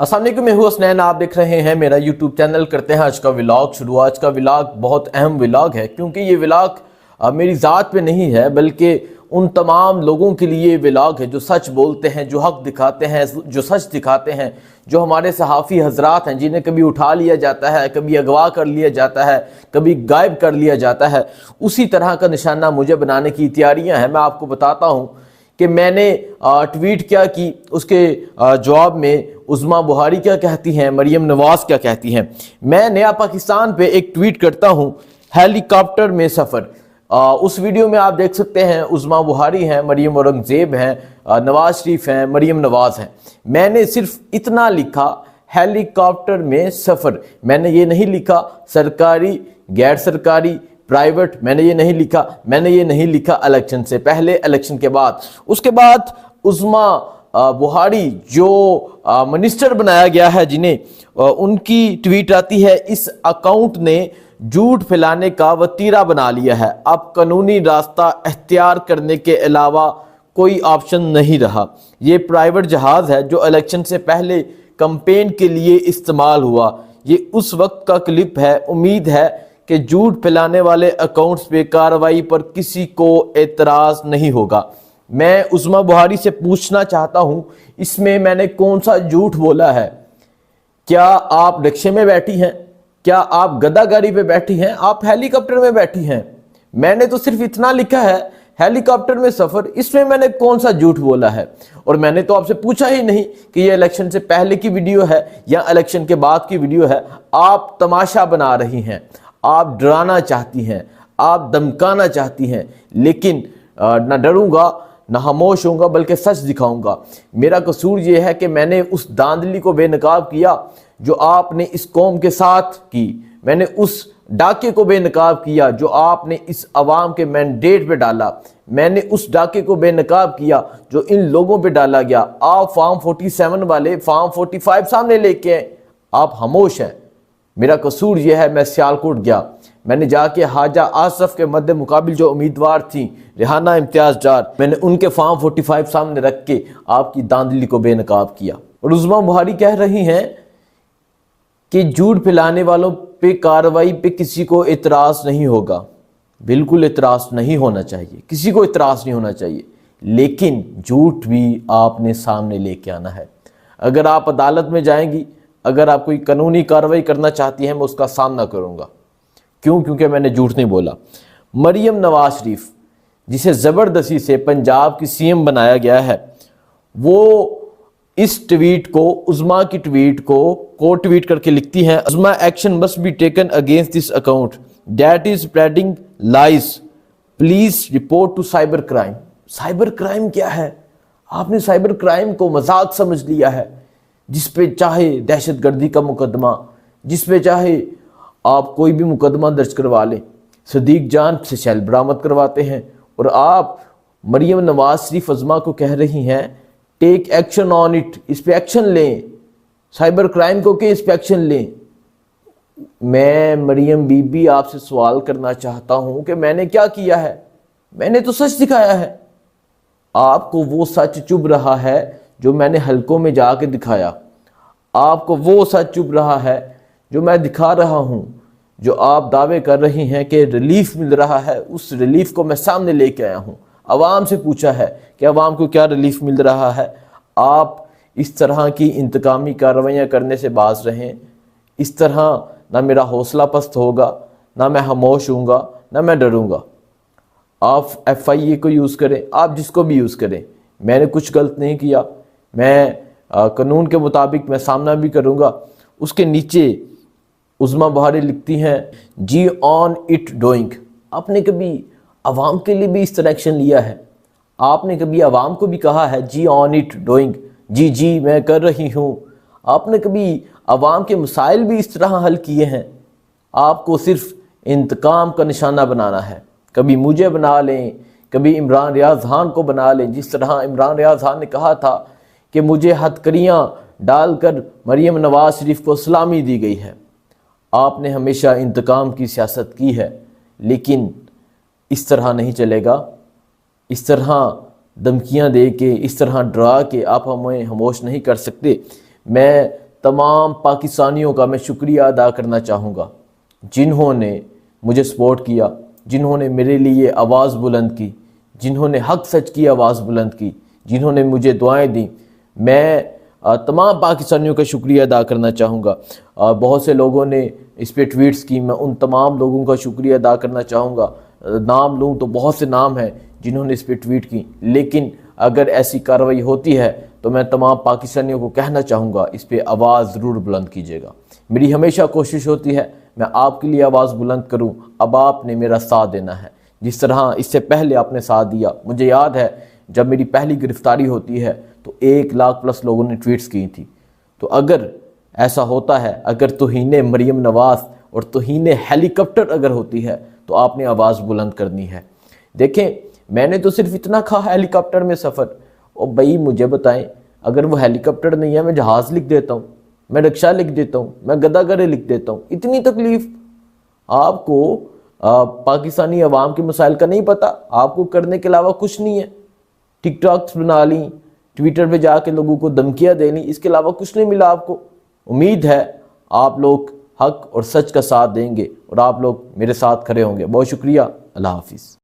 अस्सलाम वालेकुम, मैं हूं हसनैन। आप देख रहे हैं मेरा यूट्यूब चैनल। करते हैं आज का व्लॉग शुरू। आज का व्लॉग बहुत अहम व्लॉग है, क्योंकि ये व्लॉग मेरी ज़ात पे नहीं है, बल्कि उन तमाम लोगों के लिए व्लॉग है जो सच बोलते हैं, जो हक दिखाते हैं, जो सच दिखाते हैं, जो हमारे सहाफ़ी हजरात हैं जिन्हें कभी उठा लिया जाता है, कभी अगवा कर लिया जाता है, कभी गायब कर लिया जाता है। उसी तरह का निशाना मुझे बनाने की तैयारियां हैं। मैं आपको बताता हूं कि मैंने ट्वीट क्या की, उसके जवाब में उज़्मा बुहारी क्या कहती हैं, मरियम नवाज़ क्या कहती हैं। मैं नया पाकिस्तान पे एक ट्वीट करता हूं, हेलीकॉप्टर में सफ़र। उस वीडियो में आप देख सकते हैं उज़्मा बुहारी हैं, मरियम औरंगज़ेब हैं, नवाज शरीफ हैं, मरियम नवाज़ हैं। मैंने सिर्फ इतना लिखा, हेलीकॉप्टर में सफ़र। मैंने ये नहीं लिखा सरकारी, गैर सरकारी, प्राइवेट। मैंने ये नहीं लिखा। मैंने ये नहीं लिखा इलेक्शन से पहले, इलेक्शन के बाद। उसके बाद उज़्मा बुहारी जो मिनिस्टर बनाया गया है, जिन्हें उनकी ट्वीट आती है, इस अकाउंट ने झूठ फैलाने का वतीरा बना लिया है। अब कानूनी रास्ता इख्तियार करने के अलावा कोई ऑप्शन नहीं रहा। ये प्राइवेट जहाज है जो इलेक्शन से पहले कैंपेन के लिए इस्तेमाल हुआ। ये उस वक्त का क्लिप है। उम्मीद है कि झूठ फैलाने वाले अकाउंट्स पे कार्रवाई पर किसी को एतराज नहीं होगा। मैं उज़्मा बुहारी से पूछना चाहता हूं, इसमें मैंने कौन सा झूठ बोला है? क्या आप रिक्शे में बैठी हैं? क्या आप गधा गाड़ी पे बैठी हैं? आप हेलीकॉप्टर में बैठी हैं? मैंने तो सिर्फ इतना लिखा है, हेलीकॉप्टर में सफर। इसमें मैंने कौन सा झूठ बोला है? और मैंने तो आपसे पूछा ही नहीं कि ये इलेक्शन से पहले की वीडियो है या इलेक्शन के बाद की वीडियो है। आप तमाशा बना रही हैं, आप डराना चाहती हैं, आप धमकाना चाहती हैं, लेकिन ना डरूंगा ना खामोश होऊंगा, बल्कि सच दिखाऊंगा। मेरा कसूर यह है कि मैंने उस धांधली को बेनकाब किया जो आपने इस कौम के साथ की। मैंने उस डाके को बेनकाब किया जो आपने इस अवाम के मैंडेट पे डाला। मैंने उस डाके को बेनकाब किया जो इन लोगों पे डाला गया। आप फॉर्म 47 वाले फॉर्म 45 सामने लेके आए, आप खामोश हैं। मेरा कसूर यह है, मैं सियालकोट गया, मैंने जाके हाजा आसफ के मद्दे मुकाबिल जो उम्मीदवार थी, रेहाना इम्तियाज डार, मैंने उनके फॉर्म 45 सामने रख के आपकी दांधली को बेनकाब किया। और उज़्मा बुहारी कह रही हैं कि झूठ फैलाने वालों पे कार्रवाई पे किसी को इतराज़ नहीं होगा। बिल्कुल इतराज़ नहीं होना चाहिए, किसी को इतराज़ नहीं होना चाहिए, लेकिन झूठ भी आपने सामने लेके आना है। अगर आप अदालत में जाएंगी, अगर आप कोई कानूनी कार्रवाई करना चाहती हैं, मैं उसका सामना करूंगा। क्यों? क्योंकि मैंने झूठ नहीं बोला। मरियम नवाज शरीफ, जिसे ज़बरदस्ती से पंजाब की सीएम बनाया गया है, वो इस ट्वीट को, उज़्मा की ट्वीट को ट्वीट करके लिखती हैं, Uzma action must be taken against this account that is spreading lies, please report to cyber crime. Cyber crime क्या है? आपने साइबर क्राइम को मजाक समझ लिया है, जिस पे चाहे दहशतगर्दी का मुकदमा, जिस पे चाहे आप कोई भी मुकदमा दर्ज करवा लें। सदीक जान से शैल बरामद करवाते हैं, और आप मरियम नवाज शरीफ उज़्मा को कह रही हैं टेक एक्शन ऑन इट, इस पे एक्शन लें, साइबर क्राइम को के इस पे एक्शन लें। मैं मरियम बीबी आपसे सवाल करना चाहता हूं कि मैंने क्या किया है? मैंने तो सच दिखाया है। आपको वो सच चुभ रहा है जो मैंने हलकों में जाके दिखाया। आपको वो सच चुभ रहा है जो मैं दिखा रहा हूं। जो आप दावे कर रही हैं कि रिलीफ मिल रहा है, उस रिलीफ को मैं सामने लेके आया हूं। अवाम से पूछा है कि अवाम को क्या रिलीफ मिल रहा है। आप इस तरह की इंतकामी कार्रवाइयाँ करने से बाज रहें। इस तरह ना मेरा हौसला पस्त होगा, ना मैं खामोश हूँगा, ना मैं डरूँगा। आप FIA को यूज़ करें, आप जिसको भी यूज़ करें, मैंने कुछ गलत नहीं किया। मैं कानून के मुताबिक मैं सामना भी करूँगा। उसके नीचे उज़्मा बुहारी लिखती हैं जी ऑन इट डूइंग। आपने कभी अवाम के लिए भी इस तरह एक्शन लिया है? आपने कभी अवाम को भी कहा है जी ऑन इट डूइंग, जी जी मैं कर रही हूँ? आपने कभी अवाम के मसाइल भी इस तरह हल किए हैं? आपको सिर्फ इंतकाम का निशाना बनाना है। कभी मुझे बना लें, कभी इमरान रियाज खान को बना लें, जिस तरह इमरान रियाज खान ने कहा था कि मुझे हथकड़ियाँ डालकर मरियम नवाज शरीफ को सलामी दी गई है। आपने हमेशा इंतकाम की सियासत की है, लेकिन इस तरह नहीं चलेगा। इस तरह धमकियां दे के, इस तरह डरा के आप हमें खामोश नहीं कर सकते। मैं تمام پاکستانیوں کا میں شکریہ ادا کرنا چاہوں گا جنہوں نے مجھے سپورٹ کیا، جنہوں نے میرے لیے آواز بلند کی، جنہوں نے حق سچ کی آواز بلند کی، جنہوں نے مجھے دعائیں دیں۔ میں تمام پاکستانیوں کا شکریہ ادا کرنا چاہوں گا۔ بہت سے لوگوں نے اس پہ ٹویٹس کی، میں ان تمام لوگوں کا شکریہ ادا کرنا چاہوں گا۔ نام لوں تو بہت سے نام ہیں جنہوں نے اس پہ ٹویٹ کی، لیکن اگر ایسی کارروائی ہوتی ہے تو میں تمام پاکستانیوں کو کہنا چاہوں گا اس پہ آواز ضرور بلند کیجیے گا۔ میری ہمیشہ کوشش ہوتی ہے میں آپ کے لیے آواز بلند کروں، اب آپ نے میرا ساتھ دینا ہے، جس طرح اس سے پہلے آپ نے ساتھ دیا۔ مجھے یاد ہے جب میری پہلی گرفتاری ہوتی ہے تو 1,00,000+ لوگوں نے ٹویٹس کی تھی۔ تو اگر ایسا ہوتا ہے، اگر توہین مریم نواز اور توہین ہیلی کاپٹر اگر ہوتی ہے تو آپ نے آواز بلند کرنی ہے۔ دیکھیں، میں نے تو صرف اتنا کہا ہیلی کاپٹر میں سفر، اور بھائی مجھے بتائیں اگر وہ ہیلی کاپٹر نہیں ہے، میں جہاز لکھ دیتا ہوں، میں رکشہ لکھ دیتا ہوں، میں گدا گڑے لکھ دیتا ہوں۔ اتنی تکلیف آپ کو پاکستانی عوام کے مسائل کا نہیں پتہ؟ آپ کو کرنے کے علاوہ کچھ نہیں ہے؟ ٹک ٹاکس بنا لیں، ٹویٹر پہ جا کے لوگوں کو دھمکیاں دے لیں، اس کے علاوہ کچھ نہیں ملا آپ کو۔ امید ہے آپ لوگ حق اور سچ کا ساتھ دیں گے اور آپ لوگ میرے ساتھ کھڑے ہوں گے۔ بہت شکریہ، اللہ حافظ۔